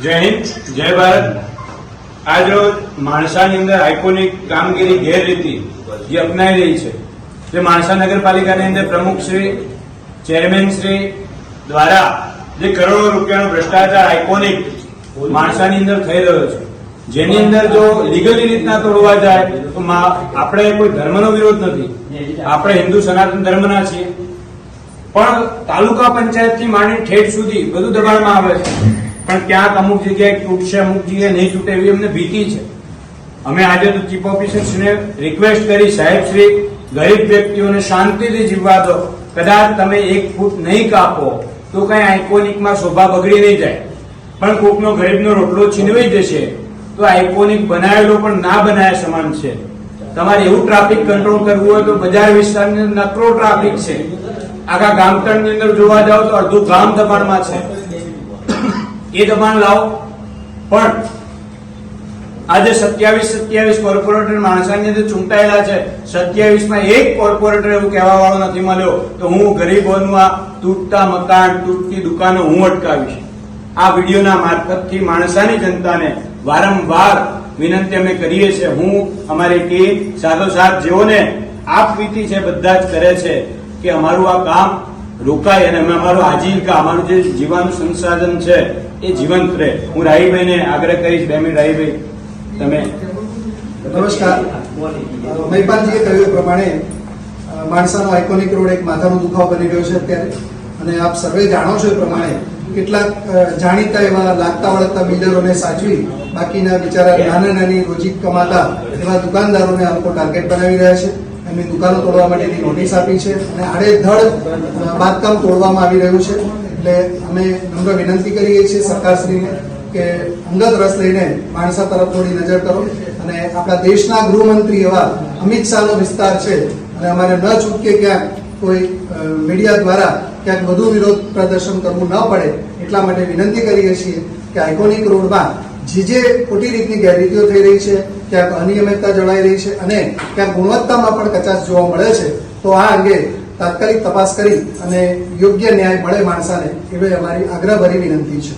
જય હિન્દ, જય ભારત. આજ રોજ માણસાની અંદર આઇકોનિક કામગીરી ગેરરીતિ જે અપનાવી રહી છે, જે માણસા નગરપાલિકાની અંદર પ્રમુખ શ્રી, ચેરમેન શ્રી દ્વારા જે કરોડો રૂપિયાનો ભ્રષ્ટાચાર આઇકોનિક માણસાની અંદર થઈ રહ્યો છે, જેની અંદર જો લીગલી રીતના તોડવા જાય તો આપણે કોઈ ધર્મનો વિરોધ નથી, આપણે હિન્દુ સનાતન ધર્મના છીએ, પણ તાલુકા પંચાયતથી માંડી ઠેઠ સુધી બધું દબાણમાં આવે છે. પણ ક્યાંક અમુક જગ્યાએ તૂટશે, અમુક જગ્યાએ નહીં તૂટે એવી અમને ભીતિ છે. અમે આજે તો ચીફ ઓફિસરશ્રીને રિક્વેસ્ટ કરી, સાહેબ શ્રી, ગરીબ વ્યક્તિઓને શાંતિથી જીવવા દો, કદાચ તમે 1 ફૂટ નહીં કાપો તો કઈ આઇકોનિકમાં શોભા બગડી નહીં જાય, પણ કોકનો ગરીબનો રોટલો છીનવાઈ જશે તો આઇકોનિક બનાવેલો પણ ના બનાવ્યા સમાન છે. તમારે એવું ટ્રાફિક કંટ્રોલ કરવું હોય તો બજાર વિસ્તારની અંદર નકરો ટ્રાફિક છે. આખા ગામતળની અંદર જોવા જાવ તો અડધું ગામ દબાણમાં છે. એ દબાણ લાવો. પણ આજે 27 કોર્પોરેટર માણસાની અંદર ચૂંટાયેલા છે, 27માં એક કોર્પોરેટર એવું કહેવા વાળો નથી મળ્યો તો હું ગરીબોનું આ તૂટતા મકાન, તૂટતી દુકાનો હું અટકાવીશ. આ વિડીયોના મારફતથી માણસાની જનતાને વારંવાર વિનંતી અમે કરીએ છીએ. હું અમારી ટીમ સાથોસાથ જેઓને આપવીતી છે બધા જ કરે છે કે અમારું આ કામ રોકાય અને અમે અમારું આજીવિકા, અમારું જે જીવવાનું સંસાધન છે એ જીવંત રહે. હું રાહીભાઈને આગ્રહ કરીશ. 2 મિનિટ રાહીભાઈ તમે. નમસ્કાર. મહિપાલજીએ કહ્યું એ પ્રમાણે માણસાનો આઇકોનિક રોડ એક માથાનો દુખાવો બની રહ્યો છે અત્યારે, અને આપ સર્વે જાણો છો એ પ્રમાણે કેટલાક જાણીતા એવા લાગતા વળગતા બિલ્ડરોને સાચવી બાકીના બિચારા નાની રોજી કમાતા એવા દુકાનદારોને આ લોકો ટાર્ગેટ બનાવી રહ્યા છે. એમની દુકાનો તોડવા માટેની નોટિસ આપી છે અને આડેધડ બાંધકામ તોડવામાં આવી રહ્યું છે. એટલે અમે નમ્ર વિનંતી કરીએ છીએ સરકારશ્રીને કે અંગત રસ લઈને માણસા તરફ થોડી નજર કરો, અને આપણા દેશના ગૃહમંત્રી એવા અમિત શાહનો વિસ્તાર છે અને અમારે ન છૂટકે ક્યાંક કોઈ મીડિયા દ્વારા ક્યાંક વધુ વિરોધ પ્રદર્શન કરવું ન પડે એટલા માટે વિનંતી કરીએ છીએ કે આઇકોનિક રોડમાં જે ખોટી રીતની ગેરરીતિઓ થઈ રહી છે, ક્યાંક અનિયમિતતા જળવાઈ રહી છે અને ક્યાંક ગુણવત્તામાં પણ કચાશ જોવા મળે છે, તો આ અંગે તાત્કાલિક તપાસ કરી અને યોગ્ય ન્યાય મળે માણસાને, એવી અમારી આગ્રહભરી વિનંતી છે.